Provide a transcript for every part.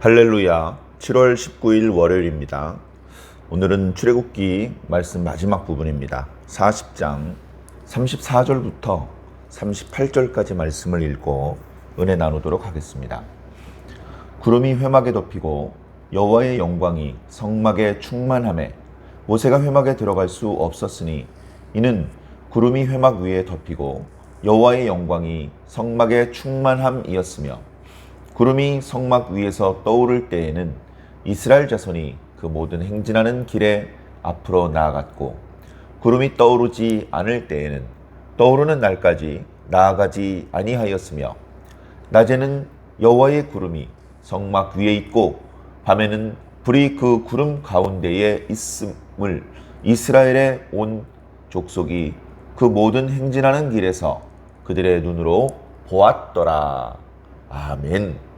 할렐루야. 7월 19일 월요일입니다. 오늘은 출애굽기 말씀 마지막 부분입니다. 40장 34절부터 38절까지 말씀을 읽고 은혜 나누도록 하겠습니다. 구름이 회막에 덮이고 여호와의 영광이 성막에 충만하매 모세가 회막에 들어갈 수 없었으니 이는 구름이 회막 위에 덮이고 여호와의 영광이 성막에 충만함이었으며 구름이 성막 위에서 떠오를 때에는 이스라엘 자손이 그 모든 행진하는 길에 앞으로 나아갔고 구름이 떠오르지 않을 때에는 떠오르는 날까지 나아가지 아니하였으며 낮에는 여호와의 구름이 성막 위에 있고 밤에는 불이 그 구름 가운데에 있음을 이스라엘의 온 족속이 그 모든 행진하는 길에서 그들의 눈으로 보았더라. 아멘.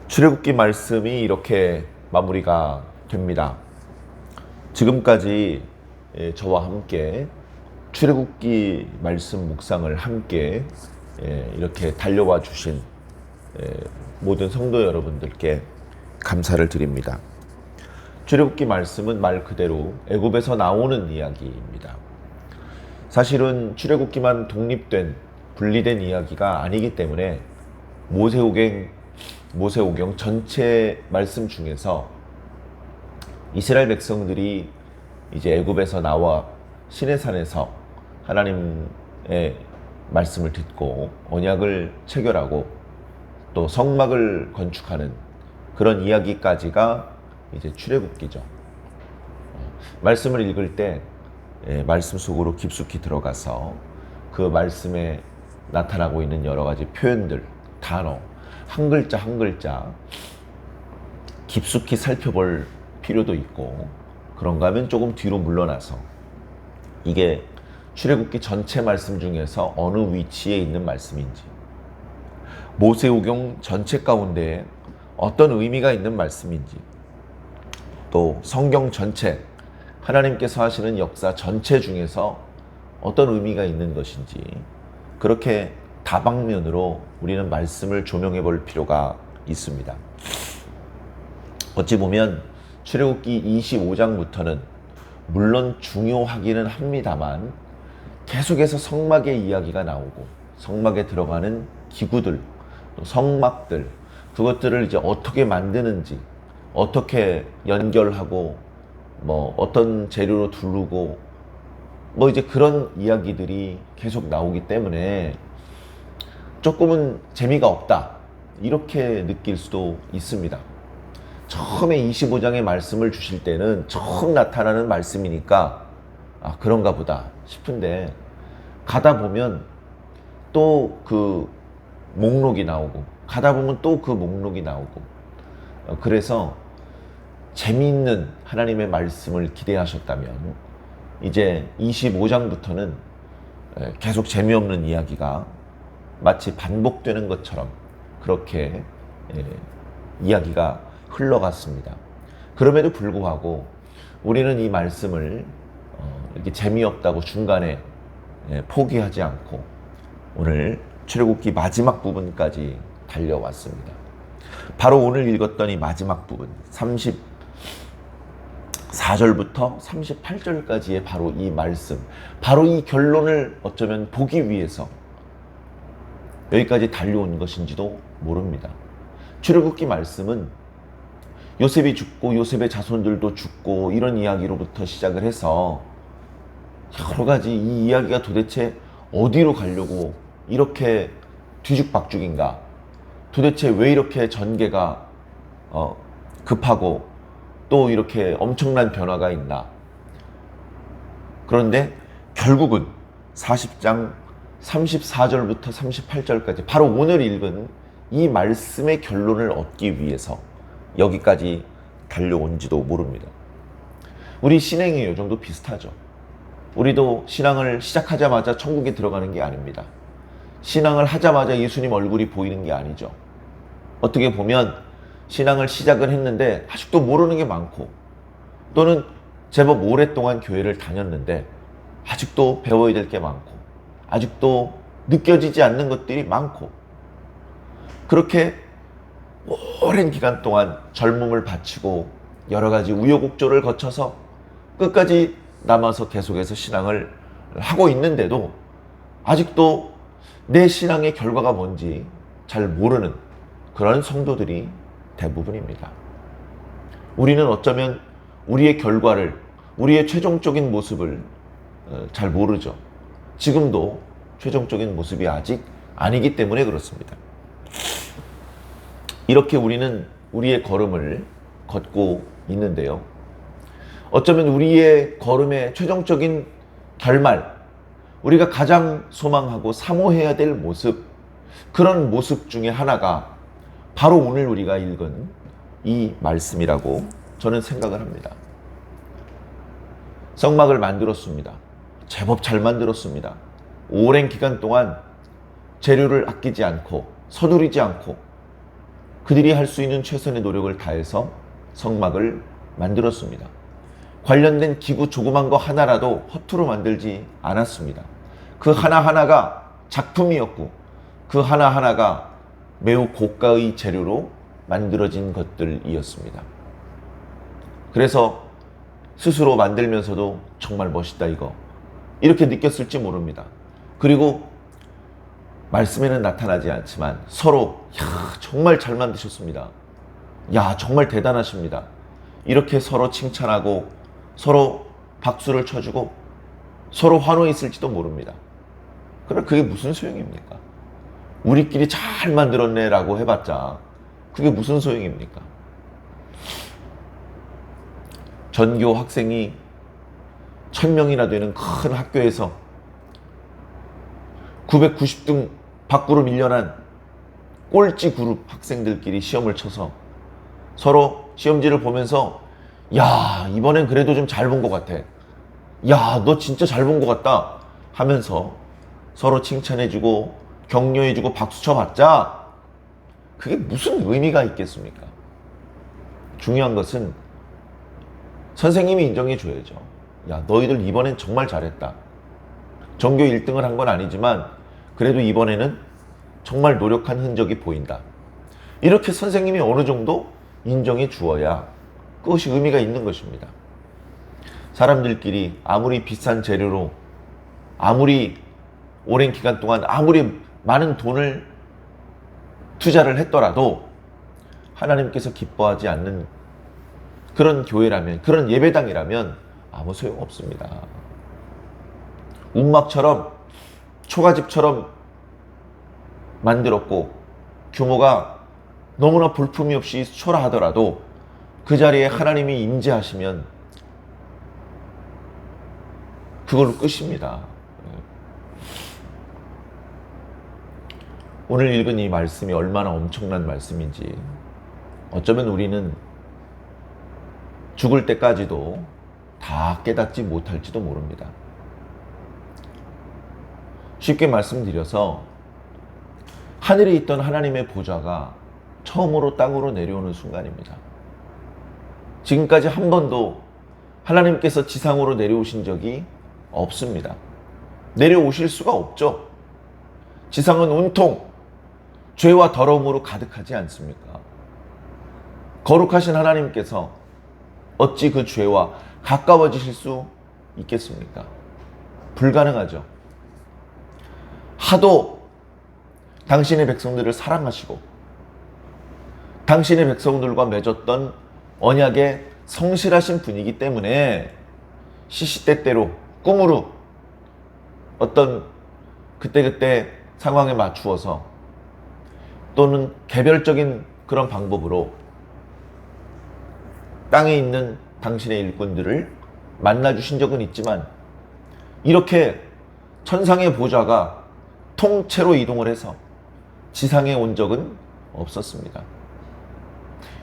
출애굽기 말씀이 이렇게 마무리가 됩니다. 지금까지 저와 함께 출애굽기 말씀 묵상을 함께 이렇게 달려와 주신 모든 성도 여러분들께 감사를 드립니다. 출애굽기 말씀은 말 그대로 애굽에서 나오는 이야기입니다. 사실은 출애굽기만 독립된 분리된 이야기가 아니기 때문에 모세오경 전체 말씀 중에서 이스라엘 백성들이 이제 애굽에서 나와 시내산에서 하나님의 말씀을 듣고 언약을 체결하고 또 성막을 건축하는 그런 이야기까지가 이제 출애굽기죠. 말씀을 읽을 때 말씀 속으로 깊숙이 들어가서 그 말씀에 나타나고 있는 여러 가지 표현들, 단어, 한 글자 한 글자 깊숙이 살펴볼 필요도 있고, 그런가 하면 조금 뒤로 물러나서 이게 출애굽기 전체 말씀 중에서 어느 위치에 있는 말씀인지, 모세오경 전체 가운데 어떤 의미가 있는 말씀인지, 또 성경 전체 하나님께서 하시는 역사 전체 중에서 어떤 의미가 있는 것인지, 그렇게 다방면으로 우리는 말씀을 조명해 볼 필요가 있습니다. 어찌 보면 출애굽기 25장부터는 물론 중요하기는 합니다만 계속해서 성막의 이야기가 나오고 성막에 들어가는 기구들, 또 성막들, 그것들을 이제 어떻게 만드는지, 어떻게 연결하고 어떤 재료로 두르고 이제 그런 이야기들이 계속 나오기 때문에 조금은 재미가 없다, 이렇게 느낄 수도 있습니다. 처음에 25장의 말씀을 주실 때는 처음 나타나는 말씀이니까 그런가 보다 싶은데, 가다 보면 또 그 목록이 나오고 가다 보면 또 그 목록이 나오고, 그래서 재미있는 하나님의 말씀을 기대하셨다면 이제 25장부터는 계속 재미없는 이야기가 마치 반복되는 것처럼 그렇게 이야기가 흘러갔습니다. 그럼에도 불구하고 우리는 이 말씀을 이렇게 재미없다고 중간에 포기하지 않고 오늘 출애굽기 마지막 부분까지 달려왔습니다. 바로 오늘 읽었던 이 마지막 부분 34절부터 38절까지의 바로 이 말씀, 바로 이 결론을 어쩌면 보기 위해서 여기까지 달려온 것인지도 모릅니다. 출애굽기 말씀은 요셉이 죽고 요셉의 자손들도 죽고 이런 이야기로부터 시작을 해서 여러 가지 이 이야기가 도대체 어디로 가려고 이렇게 뒤죽박죽인가, 도대체 왜 이렇게 전개가 급하고 또 이렇게 엄청난 변화가 있나. 그런데 결국은 40장 34절부터 38절까지 바로 오늘 읽은 이 말씀의 결론을 얻기 위해서 여기까지 달려온지도 모릅니다. 우리 신앙의 요정도 비슷하죠. 우리도 신앙을 시작하자마자 천국에 들어가는 게 아닙니다. 신앙을 하자마자 예수님 얼굴이 보이는 게 아니죠. 어떻게 보면 신앙을 시작을 했는데 아직도 모르는 게 많고, 또는 제법 오랫동안 교회를 다녔는데 아직도 배워야 될 게 많고, 아직도 느껴지지 않는 것들이 많고, 그렇게 오랜 기간 동안 젊음을 바치고 여러 가지 우여곡절을 거쳐서 끝까지 남아서 계속해서 신앙을 하고 있는데도 아직도 내 신앙의 결과가 뭔지 잘 모르는 그런 성도들이 대부분입니다. 우리는 어쩌면 우리의 결과를, 우리의 최종적인 모습을 잘 모르죠. 지금도 최종적인 모습이 아직 아니기 때문에 그렇습니다. 이렇게 우리는 우리의 걸음을 걷고 있는데요. 어쩌면 우리의 걸음의 최종적인 결말, 우리가 가장 소망하고 사모해야 될 모습, 그런 모습 중에 하나가 바로 오늘 우리가 읽은 이 말씀이라고 저는 생각을 합니다. 성막을 만들었습니다. 제법 잘 만들었습니다. 오랜 기간 동안 재료를 아끼지 않고 서두르지 않고 그들이 할 수 있는 최선의 노력을 다해서 성막을 만들었습니다. 관련된 기구 조그만 거 하나라도 허투루 만들지 않았습니다. 그 하나하나가 작품이었고 그 하나하나가 매우 고가의 재료로 만들어진 것들이었습니다. 그래서 스스로 만들면서도 정말 멋있다 이거, 이렇게 느꼈을지 모릅니다. 그리고 말씀에는 나타나지 않지만 서로 야 정말 잘 만드셨습니다. 야 정말 대단하십니다. 이렇게 서로 칭찬하고 서로 박수를 쳐주고 서로 환호했을지도 모릅니다. 그럼 그게 무슨 소용입니까? 우리끼리 잘 만들었네 라고 해봤자 그게 무슨 소용입니까? 전교 학생이 1000명이나 되는 큰 학교에서 990등 밖으로 밀려난 꼴찌 그룹 학생들끼리 시험을 쳐서 서로 시험지를 보면서 야 이번엔 그래도 좀 잘 본 것 같아, 야 너 진짜 잘 본 것 같다 하면서 서로 칭찬해주고 격려해주고 박수 쳐봤자 그게 무슨 의미가 있겠습니까? 중요한 것은 선생님이 인정해줘야죠. 야 너희들 이번엔 정말 잘했다. 전교 1등을 한 건 아니지만 그래도 이번에는 정말 노력한 흔적이 보인다. 이렇게 선생님이 어느 정도 인정해 주어야 그것이 의미가 있는 것입니다. 사람들끼리 아무리 비싼 재료로 아무리 오랜 기간 동안 아무리 많은 돈을 투자를 했더라도 하나님께서 기뻐하지 않는 그런 교회라면, 그런 예배당이라면 아무 소용없습니다. 운막처럼 초가집처럼 만들었고 규모가 너무나 볼품이 없이 초라하더라도 그 자리에 하나님이 임재하시면 그걸로 끝입니다. 오늘 읽은 이 말씀이 얼마나 엄청난 말씀인지 어쩌면 우리는 죽을 때까지도 다 깨닫지 못할지도 모릅니다. 쉽게 말씀드려서 하늘에 있던 하나님의 보좌가 처음으로 땅으로 내려오는 순간입니다. 지금까지 한 번도 하나님께서 지상으로 내려오신 적이 없습니다. 내려오실 수가 없죠. 지상은 온통 죄와 더러움으로 가득하지 않습니까? 거룩하신 하나님께서 어찌 그 죄와 가까워지실 수 있겠습니까? 불가능하죠. 하도 당신의 백성들을 사랑하시고 당신의 백성들과 맺었던 언약에 성실하신 분이기 때문에 시시때때로 꿈으로 어떤 그때그때 상황에 맞추어서 또는 개별적인 그런 방법으로 땅에 있는 당신의 일꾼들을 만나주신 적은 있지만 이렇게 천상의 보좌가 통째로 이동을 해서 지상에 온 적은 없었습니다.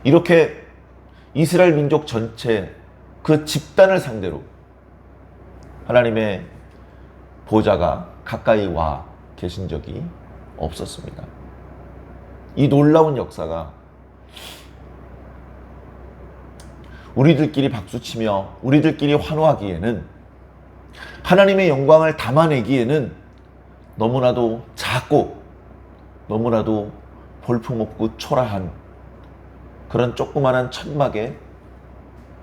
이렇게 이스라엘 민족 전체 그 집단을 상대로 하나님의 보좌가 가까이 와 계신 적이 없었습니다. 이 놀라운 역사가 우리들끼리 박수치며 우리들끼리 환호하기에는, 하나님의 영광을 담아내기에는 너무나도 작고 너무나도 볼품없고 초라한 그런 조그마한 천막에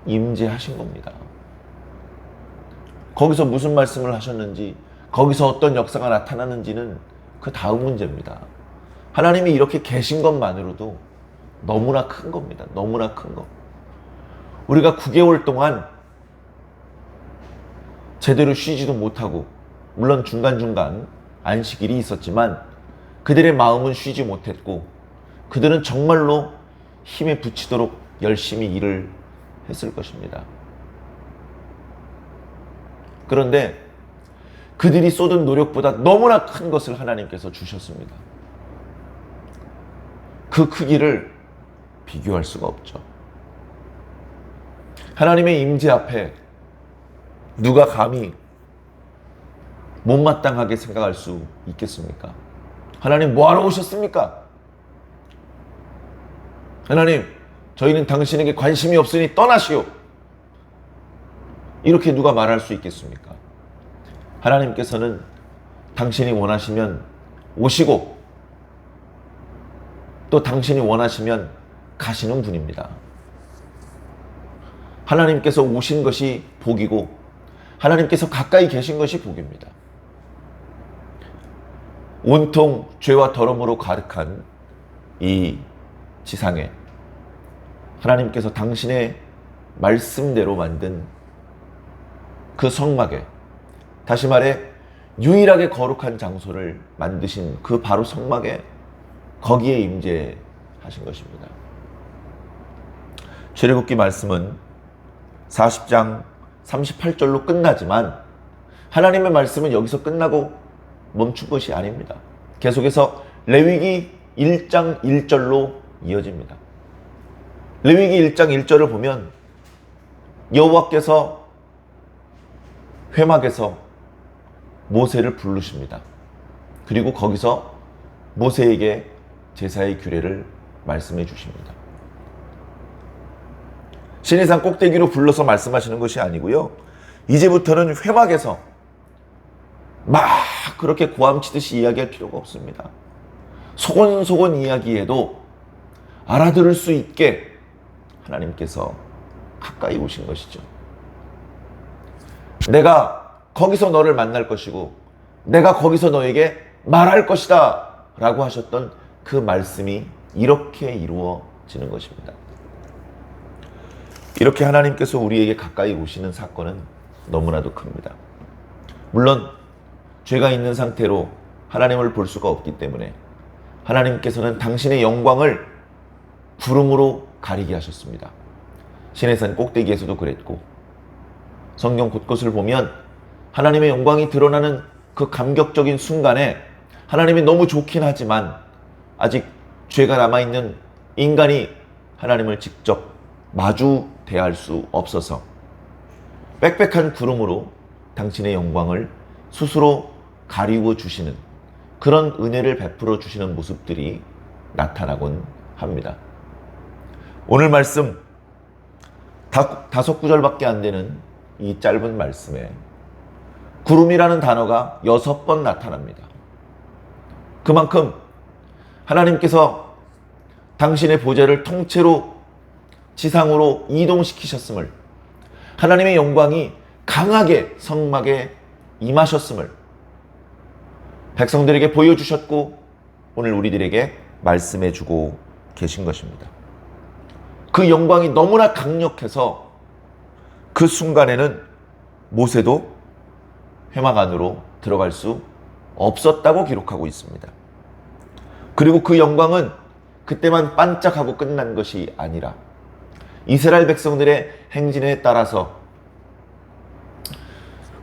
임재하신 겁니다. 거기서 무슨 말씀을 하셨는지, 거기서 어떤 역사가 나타나는지는 그 다음 문제입니다. 하나님이 이렇게 계신 것만으로도 너무나 큰 겁니다. 너무나 큰 것. 우리가 9개월 동안 제대로 쉬지도 못하고, 물론 중간중간 안식일이 있었지만 그들의 마음은 쉬지 못했고, 그들은 정말로 힘에 부치도록 열심히 일을 했을 것입니다. 그런데 그들이 쏟은 노력보다 너무나 큰 것을 하나님께서 주셨습니다. 그 크기를 비교할 수가 없죠. 하나님의 임재 앞에 누가 감히 못마땅하게 생각할 수 있겠습니까? 하나님 뭐하러 오셨습니까? 하나님, 저희는 당신에게 관심이 없으니 떠나시오. 이렇게 누가 말할 수 있겠습니까? 하나님께서는 당신이 원하시면 오시고, 또 당신이 원하시면 가시는 분입니다. 하나님께서 오신 것이 복이고, 하나님께서 가까이 계신 것이 복입니다. 온통 죄와 더러움으로 가득한 이 지상에 하나님께서 당신의 말씀대로 만든 그 성막에, 다시 말해 유일하게 거룩한 장소를 만드신 그 바로 성막에, 거기에 임재하신 것입니다. 출애굽기 말씀은 40장 38절로 끝나지만 하나님의 말씀은 여기서 끝나고 멈춘 것이 아닙니다. 계속해서 레위기 1장 1절로 이어집니다. 레위기 1장 1절을 보면 여호와께서 회막에서 모세를 부르십니다. 그리고 거기서 모세에게 제사의 규례를 말씀해 주십니다. 시내산 꼭대기로 불러서 말씀하시는 것이 아니고요, 이제부터는 회막에서 막 그렇게 고함치듯이 이야기할 필요가 없습니다. 소곤소곤 이야기해도 알아들을 수 있게 하나님께서 가까이 오신 것이죠. 내가 거기서 너를 만날 것이고 내가 거기서 너에게 말할 것이다 라고 하셨던 그 말씀이 이렇게 이루어지는 것입니다. 이렇게 하나님께서 우리에게 가까이 오시는 사건은 너무나도 큽니다. 물론 죄가 있는 상태로 하나님을 볼 수가 없기 때문에 하나님께서는 당신의 영광을 구름으로 가리게 하셨습니다. 시내산 꼭대기에서도 그랬고, 성경 곳곳을 보면 하나님의 영광이 드러나는 그 감격적인 순간에 하나님이 너무 좋긴 하지만 아직 죄가 남아있는 인간이 하나님을 직접 마주 대할 수 없어서 빽빽한 구름으로 당신의 영광을 스스로 가리워 주시는 그런 은혜를 베풀어 주시는 모습들이 나타나곤 합니다. 오늘 말씀 5구절밖에 안 되는 이 짧은 말씀에 구름이라는 단어가 6번 나타납니다. 그만큼 하나님께서 당신의 보좌를 통째로 지상으로 이동시키셨음을, 하나님의 영광이 강하게 성막에 임하셨음을 백성들에게 보여주셨고 오늘 우리들에게 말씀해주고 계신 것입니다. 그 영광이 너무나 강력해서 그 순간에는 모세도 회막 안으로 들어갈 수 없었다고 기록하고 있습니다. 그리고 그 영광은 그때만 반짝하고 끝난 것이 아니라 이스라엘 백성들의 행진에 따라서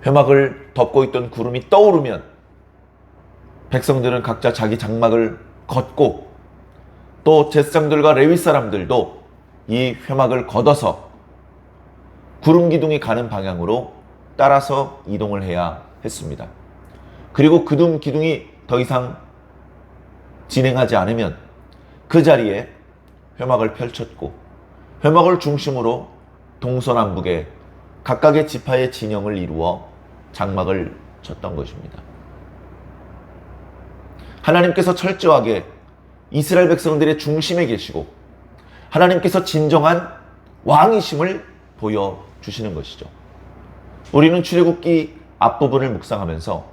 회막을 덮고 있던 구름이 떠오르면 백성들은 각자 자기 장막을 걷고 또 제사장들과 레위 사람들도 이 회막을 걷어서 구름 기둥이 가는 방향으로 따라서 이동을 해야 했습니다. 그리고 구름 기둥이 더 이상 진행하지 않으면 그 자리에 회막을 펼쳤고 회막을 중심으로 동서남북에 각각의 지파의 진영을 이루어 장막을 쳤던 것입니다. 하나님께서 철저하게 이스라엘 백성들의 중심에 계시고 하나님께서 진정한 왕이심을 보여주시는 것이죠. 우리는 출애굽기 앞부분을 묵상하면서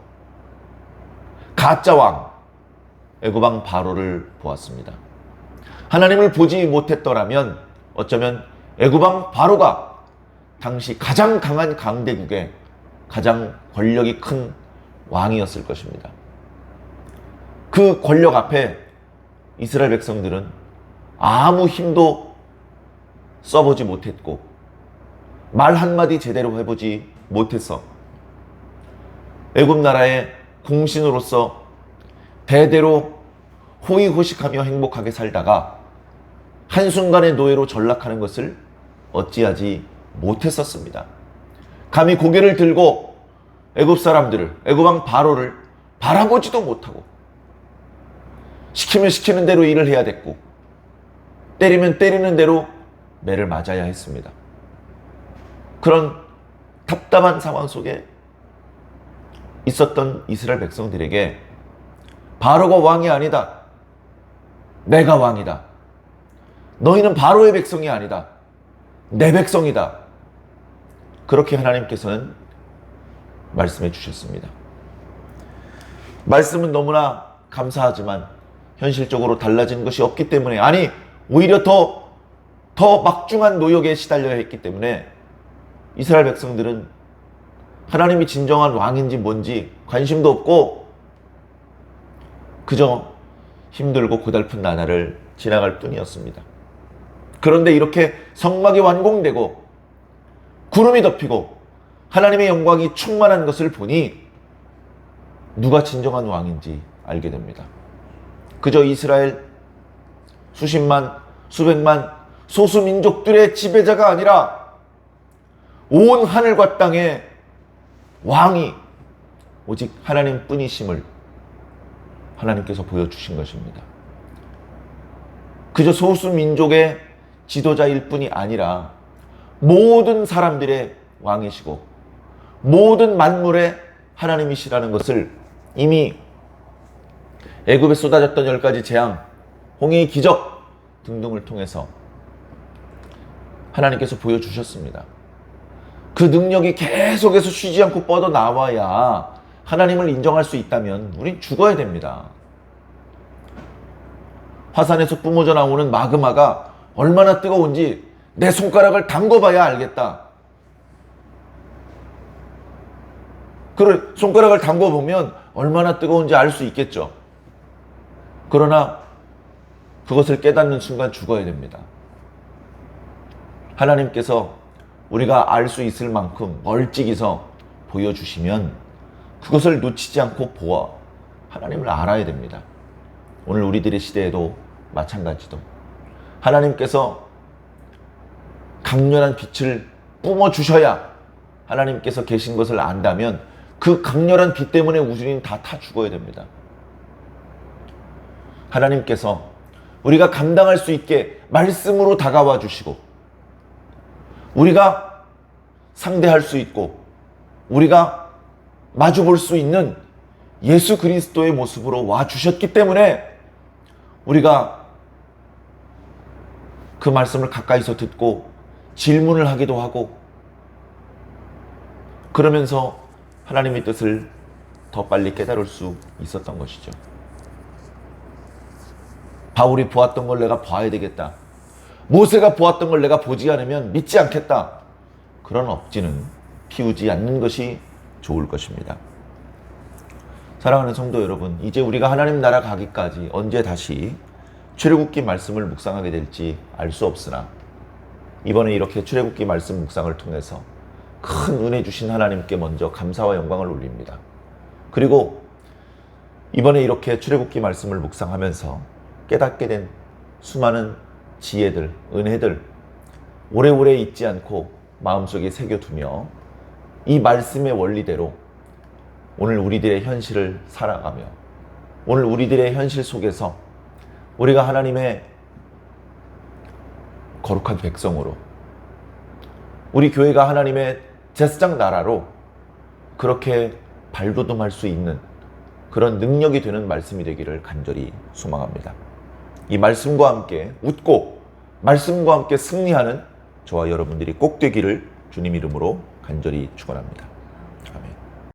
가짜 왕 애굽 왕 바로를 보았습니다. 하나님을 보지 못했더라면 어쩌면 애굽 왕 바로가 당시 가장 강한 강대국의 가장 권력이 큰 왕이었을 것입니다. 그 권력 앞에 이스라엘 백성들은 아무 힘도 써보지 못했고 말 한마디 제대로 해보지 못했어 애굽 나라의 공신으로서 대대로 호의호식하며 행복하게 살다가 한순간의 노예로 전락하는 것을 어찌하지 못했었습니다. 감히 고개를 들고 애굽 사람들을, 애굽 왕 바로를 바라보지도 못하고 시키면 시키는 대로 일을 해야 됐고 때리면 때리는 대로 매를 맞아야 했습니다. 그런 답답한 상황 속에 있었던 이스라엘 백성들에게 바로가 왕이 아니다. 내가 왕이다. 너희는 바로의 백성이 아니다. 내 백성이다. 그렇게 하나님께서는 말씀해 주셨습니다. 말씀은 너무나 감사하지만 현실적으로 달라진 것이 없기 때문에 아니 오히려 더 막중한 노역에 시달려야 했기 때문에 이스라엘 백성들은 하나님이 진정한 왕인지 뭔지 관심도 없고 그저 힘들고 고달픈 나날을 지나갈 뿐이었습니다. 그런데 이렇게 성막이 완공되고 구름이 덮이고 하나님의 영광이 충만한 것을 보니 누가 진정한 왕인지 알게 됩니다. 그저 이스라엘 수십만, 수백만 소수민족들의 지배자가 아니라 온 하늘과 땅의 왕이 오직 하나님뿐이심을 하나님께서 보여주신 것입니다. 그저 소수민족의 지도자일 뿐이 아니라 모든 사람들의 왕이시고 모든 만물의 하나님이시라는 것을 이미 애굽에 쏟아졌던 10가지 재앙, 홍해의 기적 등등을 통해서 하나님께서 보여주셨습니다. 그 능력이 계속해서 쉬지 않고 뻗어나와야 하나님을 인정할 수 있다면 우린 죽어야 됩니다. 화산에서 뿜어져 나오는 마그마가 얼마나 뜨거운지 내 손가락을 담궈봐야 알겠다. 그래, 손가락을 담궈보면 얼마나 뜨거운지 알 수 있겠죠. 그러나 그것을 깨닫는 순간 죽어야 됩니다. 하나님께서 우리가 알 수 있을 만큼 멀찍이서 보여주시면 그것을 놓치지 않고 보아 하나님을 알아야 됩니다. 오늘 우리들의 시대에도 마찬가지도 하나님께서 강렬한 빛을 뿜어주셔야 하나님께서 계신 것을 안다면 그 강렬한 빛 때문에 우주는 다 죽어야 됩니다. 하나님께서 우리가 감당할 수 있게 말씀으로 다가와 주시고 우리가 상대할 수 있고 우리가 마주 볼 수 있는 예수 그리스도의 모습으로 와 주셨기 때문에 우리가 그 말씀을 가까이서 듣고 질문을 하기도 하고 그러면서 하나님의 뜻을 더 빨리 깨달을 수 있었던 것이죠. 바울이 보았던 걸 내가 봐야 되겠다. 모세가 보았던 걸 내가 보지 않으면 믿지 않겠다. 그런 억지는 피우지 않는 것이 좋을 것입니다. 사랑하는 성도 여러분, 이제 우리가 하나님 나라 가기까지 언제 다시 출애굽기 말씀을 묵상하게 될지 알 수 없으나 이번에 이렇게 출애굽기 말씀 묵상을 통해서 큰 은혜 주신 하나님께 먼저 감사와 영광을 올립니다. 그리고 이번에 이렇게 출애굽기 말씀을 묵상하면서 깨닫게 된 수많은 지혜들, 은혜들 오래오래 잊지 않고 마음속에 새겨두며 이 말씀의 원리대로 오늘 우리들의 현실을 살아가며 오늘 우리들의 현실 속에서 우리가 하나님의 거룩한 백성으로 우리 교회가 하나님의 제사장 나라로 그렇게 발돋움할 수 있는 그런 능력이 되는 말씀이 되기를 간절히 소망합니다. 이 말씀과 함께 웃고 말씀과 함께 승리하는 저와 여러분들이 꼭 되기를 주님 이름으로 간절히 축원합니다.